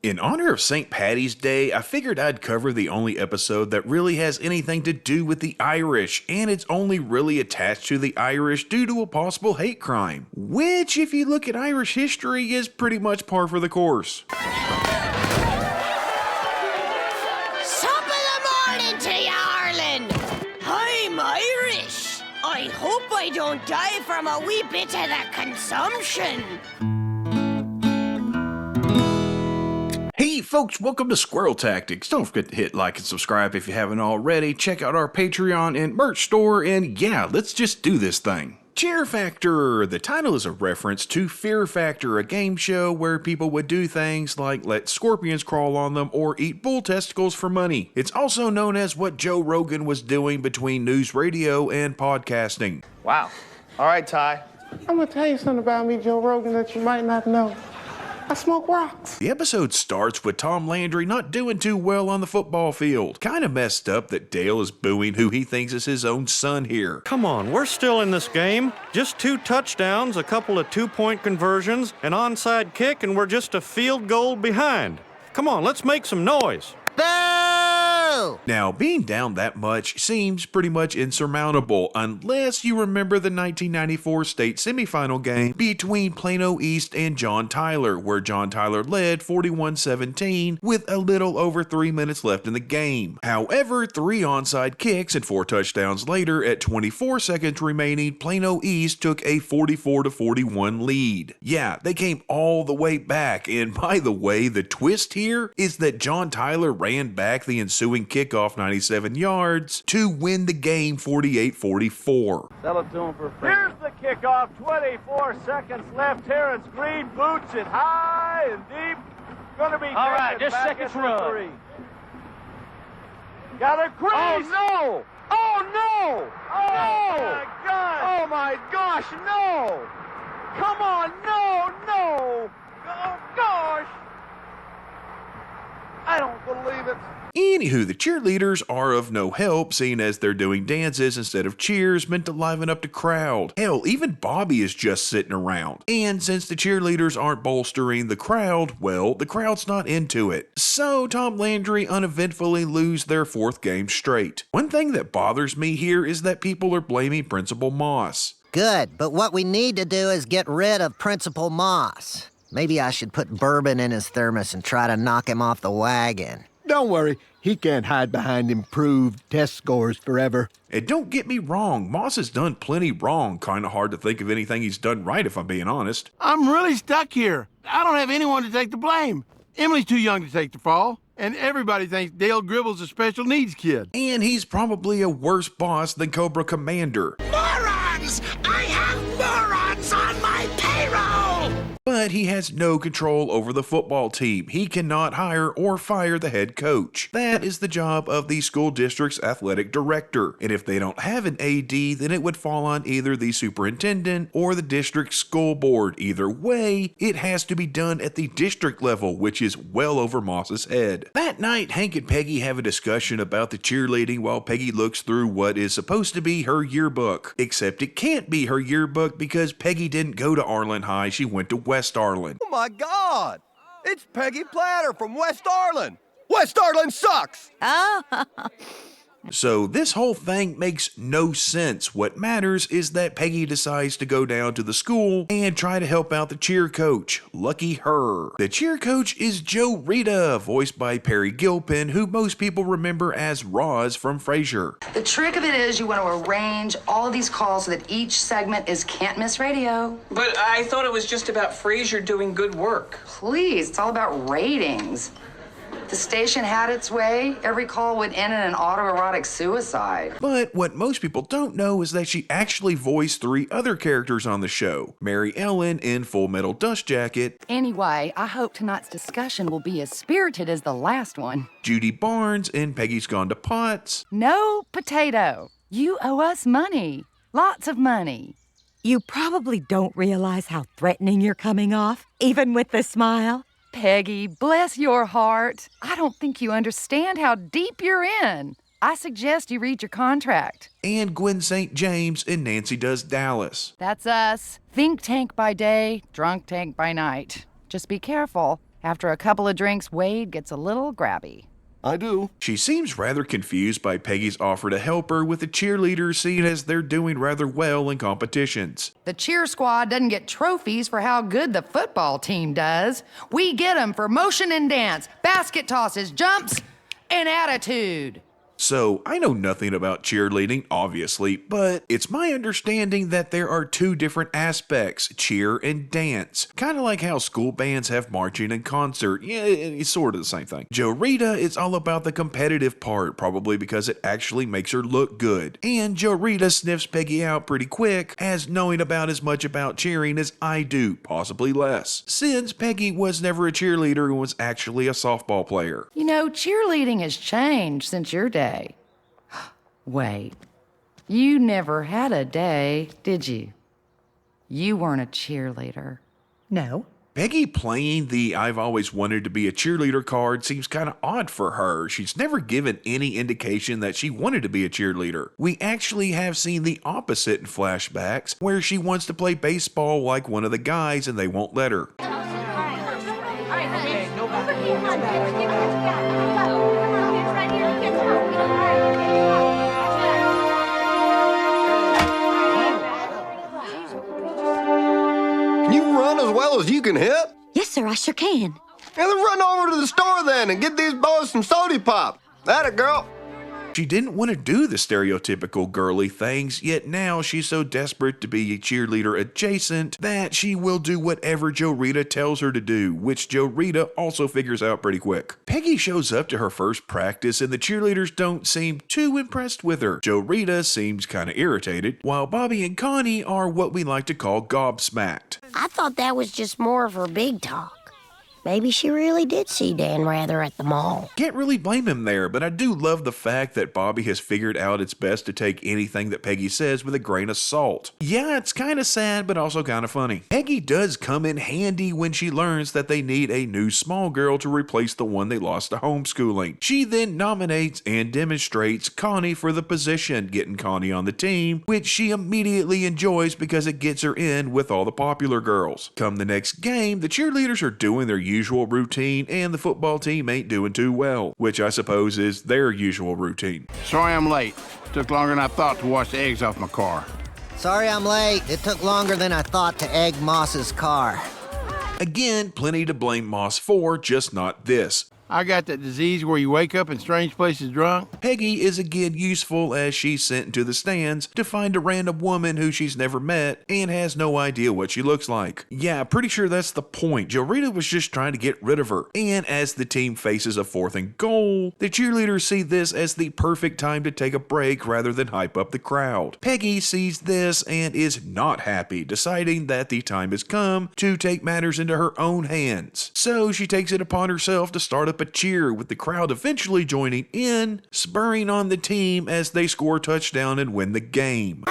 In honor of St. Paddy's Day, I figured I'd cover the only episode that really has anything to do with the Irish, and it's only really attached to the Irish due to a possible hate crime, which, if you look at Irish history, is pretty much par for the course. Top of the morning to you, Ireland! I'm Irish. I hope I don't die from a wee bit of the consumption. Hey folks, welcome to Squirrel Tactics. Don't forget to hit like and subscribe if you haven't already. Check out our Patreon and merch store, and yeah, let's just do this thing. Cheer Factor! The title is a reference to Fear Factor, a game show where people would do things like let scorpions crawl on them or eat bull testicles for money. It's also known as what Joe Rogan was doing between news radio and podcasting. Wow. All right, Ty. I'm gonna tell you something about me, Joe Rogan, that you might not know. I smoke rocks. The episode starts with Tom Landry not doing too well on the football field. Kinda messed up that Dale is booing who he thinks is his own son here. Come on, we're still in this game. Just 2 touchdowns, a couple of 2-point conversions, an onside kick, and we're just a field goal behind. Come on, let's make some noise. Now, being down that much seems pretty much insurmountable unless you remember the 1994 state semifinal game between Plano East and John Tyler, where John Tyler led 41-17 with a little over 3 minutes left in the game. However, 3 onside kicks and 4 touchdowns later, at 24 seconds remaining, Plano East took a 44-41 lead. Yeah, they came all the way back, and by the way, the twist here is that John Tyler ran back the ensuing kickoff 97 yards to win the game 48-44. Sell it to him for free. Here's the kickoff, 24 seconds left. Terrence Green boots it high and deep. Gonna be All right, just back seconds at the run. 3. Got a crease. Oh, no! Oh, no! Oh, No! my God! Oh, my gosh, no! Come on, no, no! Oh, gosh! I don't believe it. Anywho, the cheerleaders are of no help, seeing as they're doing dances instead of cheers meant to liven up the crowd. Hell, even Bobby is just sitting around. And since the cheerleaders aren't bolstering the crowd, well, the crowd's not into it. So Tom Landry uneventfully lose their 4th game straight. One thing that bothers me here is that people are blaming Principal Moss. Good, but what we need to do is get rid of Principal Moss. Maybe I should put bourbon in his thermos and try to knock him off the wagon. Don't worry, he can't hide behind improved test scores forever. And don't get me wrong, Moss has done plenty wrong. Kinda hard to think of anything he's done right if I'm being honest. I'm really stuck here. I don't have anyone to take the blame. Emily's too young to take the fall, and everybody thinks Dale Gribble's a special needs kid. And he's probably a worse boss than Cobra Commander. Morons! I have morons on my payroll! But he has no control over the football team. He cannot hire or fire the head coach. That is the job of the school district's athletic director. And if they don't have an AD, then it would fall on either the superintendent or the district school board. Either way, it has to be done at the district level, which is well over Moss's head. That night, Hank and Peggy have a discussion about the cheerleading while Peggy looks through what is supposed to be her yearbook. Except it can't be her yearbook because Peggy didn't go to Arlen High, she went to West Arlen. Oh my God! It's Peggy Platter from West Arlen! West Arlen sucks! So this whole thing makes no sense. What matters is that Peggy decides to go down to the school and try to help out the cheer coach. Lucky her. The cheer coach is Joe Rita, voiced by Perry Gilpin, who most people remember as Roz from Frasier. The trick of it is you want to arrange all of these calls so that each segment is can't miss radio. But I thought it was just about Frasier doing good work. Please, it's all about ratings. If the station had its way, every call would end in an autoerotic suicide. But what most people don't know is that she actually voiced 3 other characters on the show. Mary Ellen in Full Metal Dust Jacket. Anyway, I hope tonight's discussion will be as spirited as the last one. Judy Barnes in Peggy's Gone to Pots. No potato. You owe us money. Lots of money. You probably don't realize how threatening you're coming off, even with the smile. Peggy, bless your heart. I don't think you understand how deep you're in. I suggest you read your contract. And Gwen St. James in Nancy Does Dallas. That's us. Think tank by day, drunk tank by night. Just be careful. After a couple of drinks, Wade gets a little grabby. I do. She seems rather confused by Peggy's offer to help her with the cheerleaders, seeing as they're doing rather well in competitions. The cheer squad doesn't get trophies for how good the football team does. We get them for motion and dance, basket tosses, jumps, and attitude. So, I know nothing about cheerleading, obviously, but it's my understanding that there are two different aspects, cheer and dance. Kind of like how school bands have marching and concert. Yeah, it's sort of the same thing. Joe Rita is all about the competitive part, probably because it actually makes her look good. And Joe Rita sniffs Peggy out pretty quick, as knowing about as much about cheering as I do, possibly less. Since Peggy was never a cheerleader and was actually a softball player. You know, cheerleading has changed since your day. Wait, you never had a day, did you? You weren't a cheerleader. No. Peggy playing the I've always wanted to be a cheerleader card seems kind of odd for her. She's never given any indication that she wanted to be a cheerleader. We actually have seen the opposite in flashbacks, where she wants to play baseball like one of the guys and they won't let her. As well as you can hit? Yes, sir, I sure can. Yeah, then run over to the store then and get these boys some sody pop. Atta girl. She didn't want to do the stereotypical girly things, yet now she's so desperate to be a cheerleader adjacent that she will do whatever Joe Rita tells her to do, which Joe Rita also figures out pretty quick. Peggy shows up to her first practice and the cheerleaders don't seem too impressed with her. Joe Rita seems kind of irritated, while Bobby and Connie are what we like to call gobsmacked. I thought that was just more of her big talk. Maybe she really did see Dan Rather at the mall. Can't really blame him there, but I do love the fact that Bobby has figured out it's best to take anything that Peggy says with a grain of salt. Yeah, it's kind of sad, but also kind of funny. Peggy does come in handy when she learns that they need a new small girl to replace the one they lost to homeschooling. She then nominates and demonstrates Connie for the position, getting Connie on the team, which she immediately enjoys because it gets her in with all the popular girls. Come the next game, the cheerleaders are doing their usual routine and the football team ain't doing too well, which I suppose is their usual routine. Sorry I'm late. Took longer than I thought to wash the eggs off my car. Sorry I'm late. It took longer than I thought to egg Moss's car. Again, plenty to blame Moss for, just not this. I got that disease where you wake up in strange places drunk. Peggy is again useful as she's sent into the stands to find a random woman who she's never met and has no idea what she looks like. Yeah, pretty sure that's the point. Joe Rita was just trying to get rid of her. And as the team faces a 4th and goal, the cheerleaders see this as the perfect time to take a break rather than hype up the crowd. Peggy sees this and is not happy, deciding that the time has come to take matters into her own hands. So she takes it upon herself to start up a cheer, with the crowd eventually joining in, spurring on the team as they score a touchdown and win the game.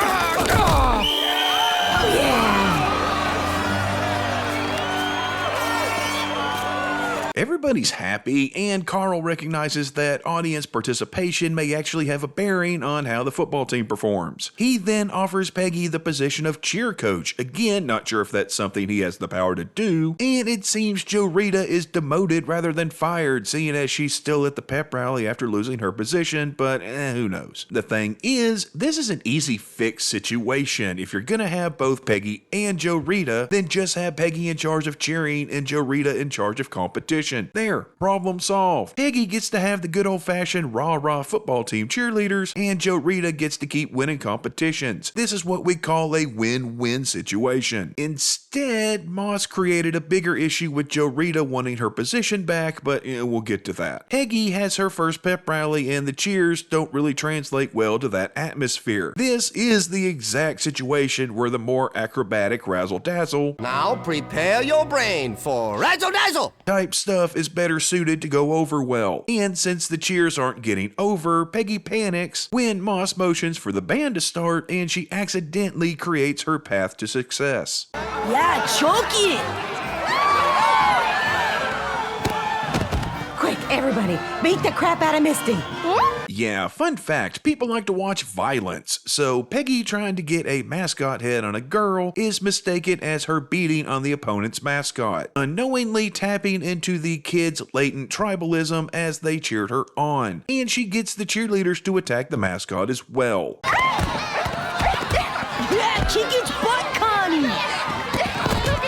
Everybody's happy, and Carl recognizes that audience participation may actually have a bearing on how the football team performs. He then offers Peggy the position of cheer coach, again not sure if that's something he has the power to do, and it seems Joe Rita is demoted rather than fired, seeing as she's still at the pep rally after losing her position, but who knows. The thing is, this is an easy fix situation. If you're gonna have both Peggy and Joe Rita, then just have Peggy in charge of cheering and Joe Rita in charge of competition. There, problem solved. Peggy gets to have the good old-fashioned rah-rah football team cheerleaders, and Joe Rita gets to keep winning competitions. This is what we call a win-win situation. Instead, Moss created a bigger issue with Joe Rita wanting her position back, but we'll get to that. Peggy has her first pep rally, and the cheers don't really translate well to that atmosphere. This is the exact situation where the more acrobatic razzle-dazzle, now prepare your brain for razzle-dazzle type stuff is better suited to go over well. And since the cheers aren't getting over, Peggy panics when Moss motions for the band to start and she accidentally creates her path to success. Yeah, choke it! Quick, Everybody, beat the crap out of Misty. Yeah, fun fact, people like to watch violence, so Peggy trying to get a mascot head on a girl is mistaken as her beating on the opponent's mascot, unknowingly tapping into the kids' latent tribalism as they cheered her on, and she gets the cheerleaders to attack the mascot as well. Yeah, she gets butt, Connie!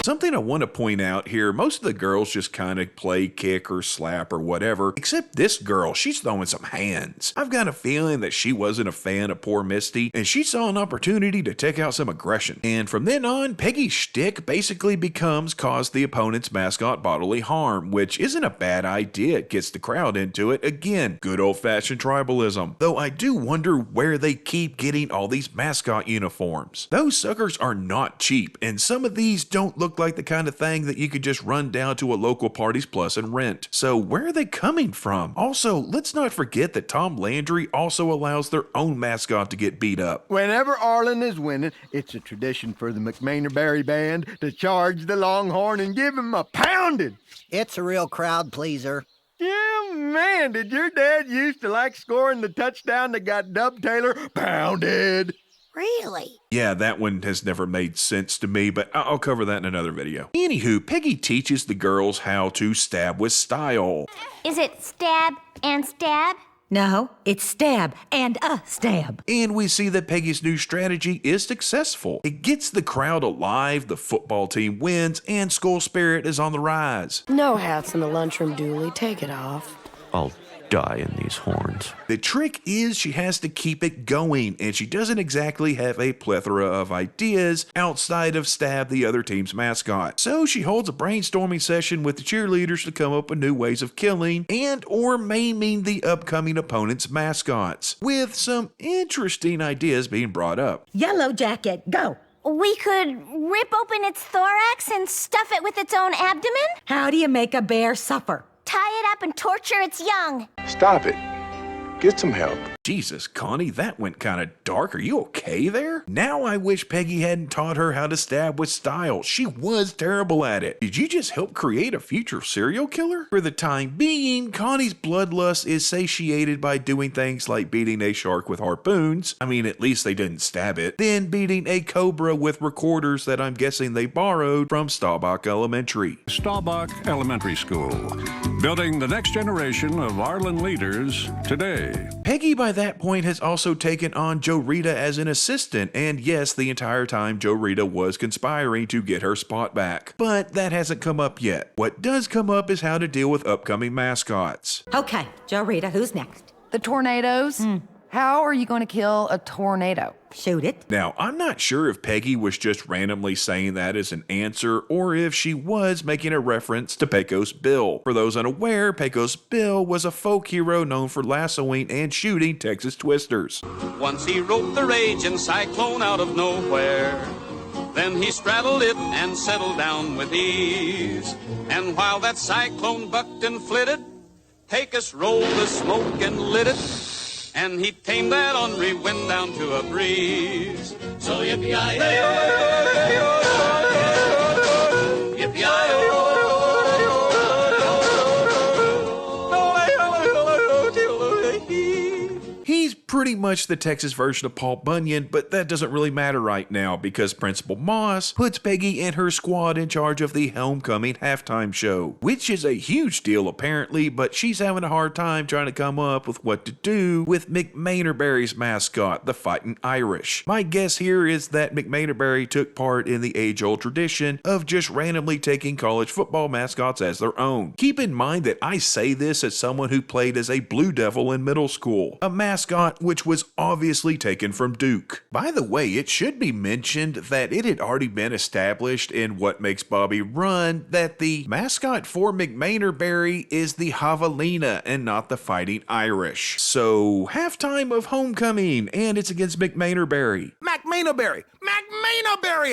Something I want to point out here, most of the girls just kind of play kick or slap or whatever, except this girl, she's throwing some hands. I've got a feeling that she wasn't a fan of poor Misty, and she saw an opportunity to take out some aggression. And from then on, Peggy's shtick basically becomes cause the opponent's mascot bodily harm, which isn't a bad idea. It gets the crowd into it. Again, good old-fashioned tribalism. Though I do wonder where they keep getting all these mascot uniforms. Those suckers are not cheap, and some of these don't look like the kind of thing that you could just run down to a local Parties Plus and rent. So where are they coming from? Also, let's not forget that Tom Landry also allows their own mascot to get beat up. Whenever Arlen is winning, it's a tradition for the McManerberry Band to charge the Longhorn and give him a pounding. It's a real crowd pleaser. Yeah, man, did your dad used to like scoring the touchdown that got Dub Taylor pounded? Really? Yeah, that one has never made sense to me, but I'll cover that in another video. Anywho, Peggy teaches the girls how to stab with style. Is it stab and stab? No, it's stab and a stab. And we see that Peggy's new strategy is successful. It gets the crowd alive, the football team wins, and school spirit is on the rise. No hats in the lunchroom, Dooley. Take it off. I'll die in these horns. The trick is she has to keep it going, and she doesn't exactly have a plethora of ideas outside of stab the other team's mascot. So she holds a brainstorming session with the cheerleaders to come up with new ways of killing and or maiming the upcoming opponent's mascots, with some interesting ideas being brought up. Yellow Jacket, go. We could rip open its thorax and stuff it with its own abdomen? How do you make a bear suffer? Tie it up and torture its young. Stop it. Get some help. Jesus, Connie, that went kind of dark. Are you okay there? Now I wish Peggy hadn't taught her how to stab with style. She was terrible at it. Did you just help create a future serial killer? For the time being, Connie's bloodlust is satiated by doing things like beating a shark with harpoons. I mean, at least they didn't stab it. Then beating a cobra with recorders that I'm guessing they borrowed from Staubach Elementary. Staubach Elementary School, building the next generation of Arlen leaders today. Peggy by that point has also taken on Joe Rita as an assistant, and yes, the entire time Joe Rita was conspiring to get her spot back. But that hasn't come up yet. What does come up is how to deal with upcoming mascots. Okay, Joe Rita, who's next? The tornadoes? How are you going to kill a tornado? Shoot it. Now, I'm not sure if Peggy was just randomly saying that as an answer or if she was making a reference to Pecos Bill. For those unaware, Pecos Bill was a folk hero known for lassoing and shooting Texas twisters. Once he roped the raging cyclone out of nowhere. Then he straddled it and settled down with ease. And while that cyclone bucked and flitted, Pecos rolled the smoke and lit it. And he tamed that ornery wind down to a breeze. So yippee-yi-yo, yippee-yi-yo. He's pretty much the Texas version of Paul Bunyan, but that doesn't really matter right now because Principal Moss puts Peggy and her squad in charge of the homecoming halftime show, which is a huge deal apparently, but she's having a hard time trying to come up with what to do with McManerberry's mascot, the Fighting Irish. My guess here is that McManerberry took part in the age-old tradition of just randomly taking college football mascots as their own. Keep in mind that I say this as someone who played as a Blue Devil in middle school, a mascot which was obviously taken from Duke. By the way, it should be mentioned that it had already been established in What Makes Bobby Run that the mascot for McManerberry is the Javelina and not the Fighting Irish. So, halftime of homecoming, and it's against McManerberry. McManerberry,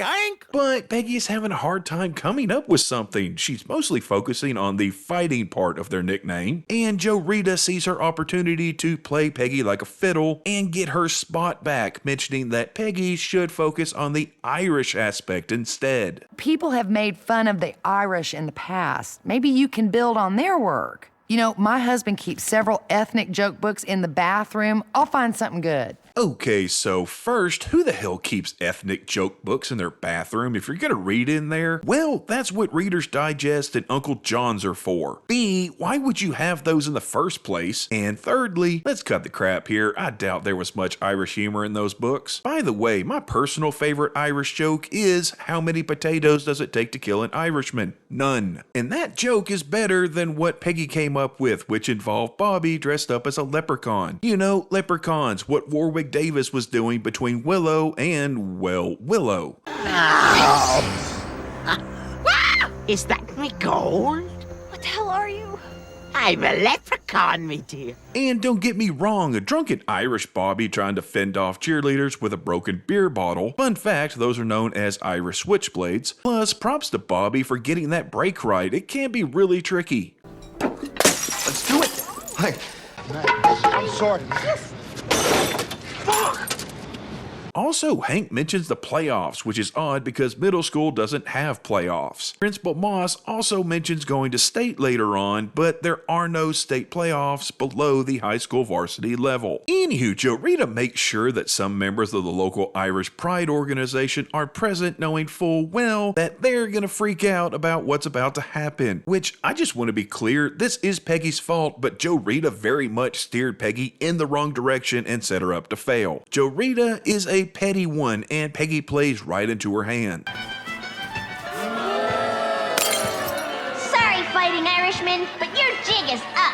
Hank! But Peggy is having a hard time coming up with something. She's mostly focusing on the fighting part of their nickname, and Joe Rita sees her opportunity to play Peggy like a fiddle and get her spot back, mentioning that Peggy should focus on the Irish aspect instead. People have made fun of the Irish in the past. Maybe you can build on their work. You know, my husband keeps several ethnic joke books in the bathroom. I'll find something good. Okay, so first, who the hell keeps ethnic joke books in their bathroom if you're gonna read in there? Well, that's what Reader's Digest and Uncle John's are for. B, why would you have those in the first place? And thirdly, let's cut the crap here. I doubt there was much Irish humor in those books. By the way, my personal favorite Irish joke is, how many potatoes does it take to kill an Irishman? None. And that joke is better than what Peggy came up with, which involved Bobby dressed up as a leprechaun. You know, leprechauns, what Warwick Davis was doing between Willow and, well, Willow. Is that me gold? What the hell are you? I'm a leprechaun, me dear. And don't get me wrong, a drunken Irish Bobby trying to fend off cheerleaders with a broken beer bottle. Fun fact, those are known as Irish switchblades. Plus, props to Bobby for getting that break right. It can be really tricky. Let's do it. I'm sorry. Also, Hank mentions the playoffs, which is odd because middle school doesn't have playoffs. Principal Moss also mentions going to state later on, but there are no state playoffs below the high school varsity level. Anywho, Joe Rita makes sure that some members of the local Irish Pride organization are present, knowing full well that they're gonna freak out about what's about to happen. Which, I just want to be clear, this is Peggy's fault, but Joe Rita very much steered Peggy in the wrong direction and set her up to fail. Joe Rita is a petty one, and Peggy plays right into her hand. Sorry, Fighting Irishman, but your jig is up.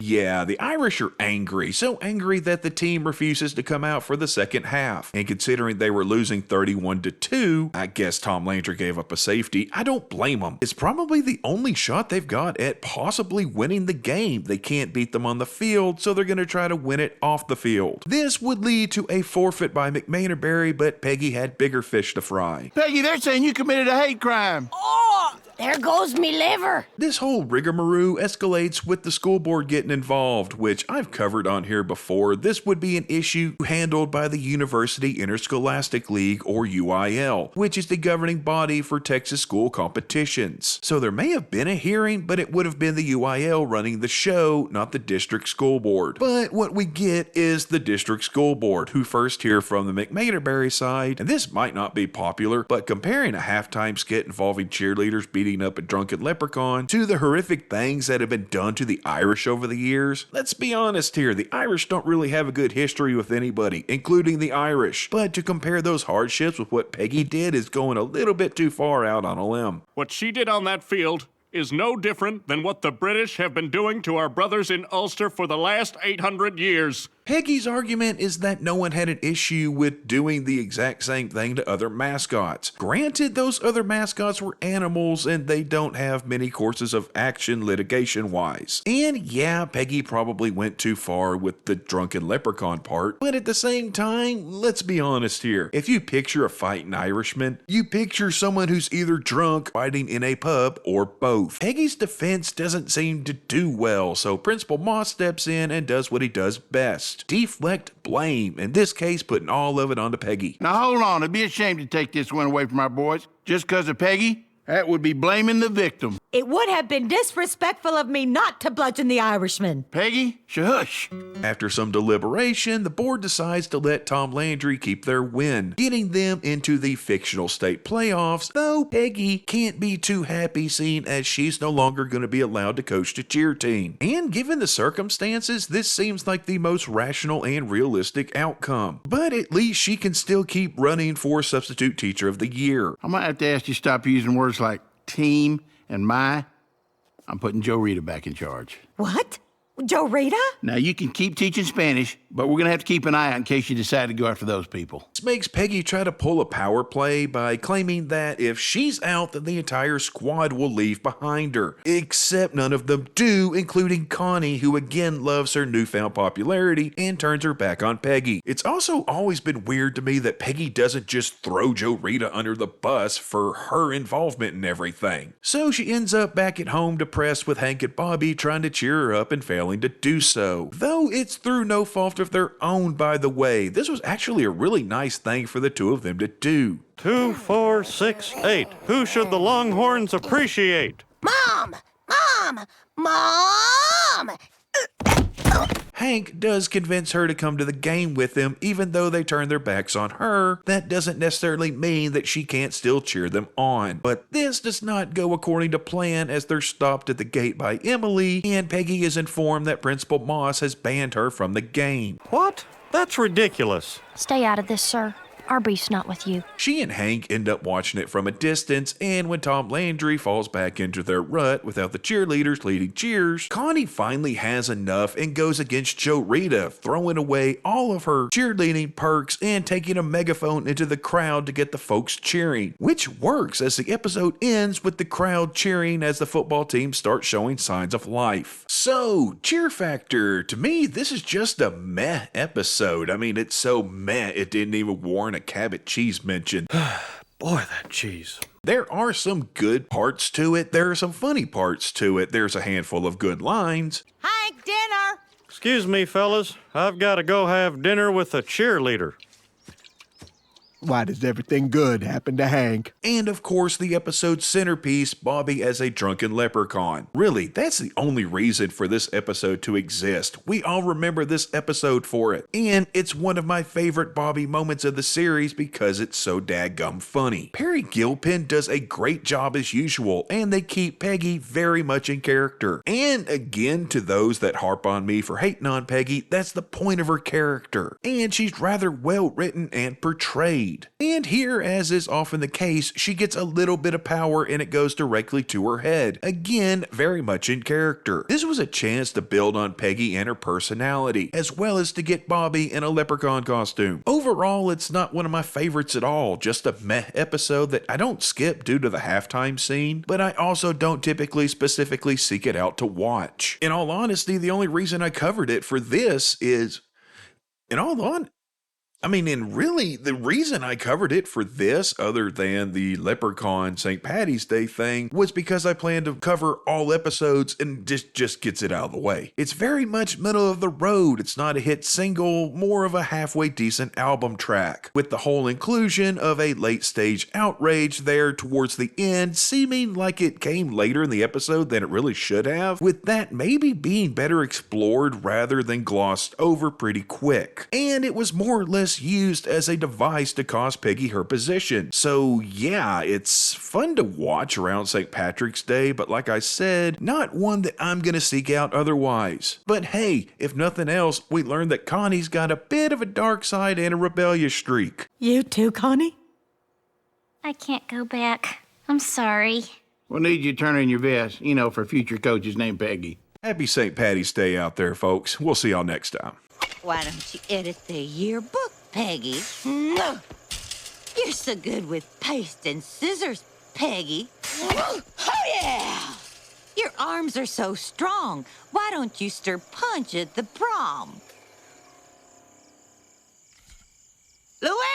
Yeah, the Irish are angry, so angry that the team refuses to come out for the second half. And considering they were losing 31-2, I guess Tom Landry gave up a safety. I don't blame them. It's probably the only shot they've got at possibly winning the game. They can't beat them on the field, so they're going to try to win it off the field. This would lead to a forfeit by McManerberry, but Peggy had bigger fish to fry. Peggy, they're saying you committed a hate crime. Oh, there goes me liver. This whole rigmarole escalates with the school board getting involved, which I've covered on here before. This would be an issue handled by the University Interscholastic League, or UIL, which is the governing body for Texas school competitions. So there may have been a hearing, but it would have been the UIL running the show, not the district school board. But what we get is the district school board, who first hear from the McManerberry side, and this might not be popular, but comparing a halftime skit involving cheerleaders beating up a drunken leprechaun to the horrific things that have been done to the Irish over the years, let's be honest here, the Irish don't really have a good history with anybody, including the Irish. But to compare those hardships with what Peggy did is going a little bit too far out on a limb. What she did on that field is no different than what the British have been doing to our brothers in Ulster for the last 800 years. Peggy's argument is that no one had an issue with doing the exact same thing to other mascots. Granted, those other mascots were animals and they don't have many courses of action litigation-wise. And yeah, Peggy probably went too far with the drunken leprechaun part, but at the same time, let's be honest here. If you picture a fighting Irishman, you picture someone who's either drunk, fighting in a pub, or both. Peggy's defense doesn't seem to do well, so Principal Moss steps in and does what he does best. Deflect blame, in this case putting all of it onto Peggy. Now hold on, it'd be a shame to take this one away from our boys. Just because of Peggy? That would be blaming the victim. It would have been disrespectful of me not to bludgeon the Irishman. Peggy, shush. After some deliberation, the board decides to let Tom Landry keep their win, getting them into the fictional state playoffs, though Peggy can't be too happy seeing as she's no longer going to be allowed to coach the cheer team. And given the circumstances, this seems like the most rational and realistic outcome. But at least she can still keep running for Substitute Teacher of the Year. I might have to ask you to stop using words like team and my. I'm putting Joe Rita back in charge. What? Joe Rita? Now, you can keep teaching Spanish, but we're going to have to keep an eye out in case you decide to go after those people. This makes Peggy try to pull a power play by claiming that if she's out, then the entire squad will leave behind her. Except none of them do, including Connie, who again loves her newfound popularity and turns her back on Peggy. It's also always been weird to me that Peggy doesn't just throw Joe Rita under the bus for her involvement in everything. So she ends up back at home depressed with Hank and Bobby trying to cheer her up and failing failing to do so. Though it's through no fault of their own, by the way. This was actually a really nice thing for the two of them to do. 2, 4, 6, 8. Who should the Longhorns appreciate? Mom! Mom! Mom! Hank does convince her to come to the game with him, even though they turn their backs on her. That doesn't necessarily mean that she can't still cheer them on. But this does not go according to plan, as they're stopped at the gate by Emily, and Peggy is informed that Principal Moss has banned her from the game. What? That's ridiculous. Stay out of this, sir. Our beef's not with you. She and Hank end up watching it from a distance, and when Tom Landry falls back into their rut without the cheerleaders leading cheers, Connie finally has enough and goes against Joe Rita, throwing away all of her cheerleading perks and taking a megaphone into the crowd to get the folks cheering, which works as the episode ends with the crowd cheering as the football team starts showing signs of life. So, cheer factor. To me, this is just a meh episode. I mean, it's so meh it didn't even warrant a Cabot cheese mention. Boy, that cheese. There are some good parts to it. There are some funny parts to it. There's a handful of good lines. Hank, dinner! Excuse me, fellas. I've got to go have dinner with a cheerleader. Why does everything good happen to Hank? And of course, the episode's centerpiece, Bobby as a drunken leprechaun. Really, that's the only reason for this episode to exist. We all remember this episode for it. And it's one of my favorite Bobby moments of the series because it's so daggum funny. Perry Gilpin does a great job as usual, and they keep Peggy very much in character. And again, to those that harp on me for hating on Peggy, that's the point of her character. And she's rather well written and portrayed. And here, as is often the case, she gets a little bit of power and it goes directly to her head. Again, very much in character. This was a chance to build on Peggy and her personality, as well as to get Bobby in a leprechaun costume. Overall, it's not one of my favorites at all, just a meh episode that I don't skip due to the halftime scene, but I also don't typically specifically seek it out to watch. In all honesty, the only reason I covered it for this is, and really, the reason I covered it for this, other than the Leprechaun St. Patty's Day thing, was because I plan to cover all episodes and just gets it out of the way. It's very much middle of the road. It's not a hit single, more of a halfway decent album track, with the whole inclusion of a late stage outrage there towards the end, seeming like it came later in the episode than it really should have, with that maybe being better explored rather than glossed over pretty quick. And it was more or less used as a device to cost Peggy her position. So yeah, it's fun to watch around St. Patrick's Day, but like I said, not one that I'm gonna seek out otherwise. But hey, if nothing else, we learned that Connie's got a bit of a dark side and a rebellious streak. You too, Connie? I can't go back. I'm sorry. We'll need you to turn in your vest, for future coaches named Peggy. Happy St. Patty's Day out there, folks. We'll see y'all next time. Why don't you edit the yearbook, Peggy? No! You're so good with paste and scissors, Peggy. Oh, yeah! Your arms are so strong. Why don't you stir punch at the prom? Louise!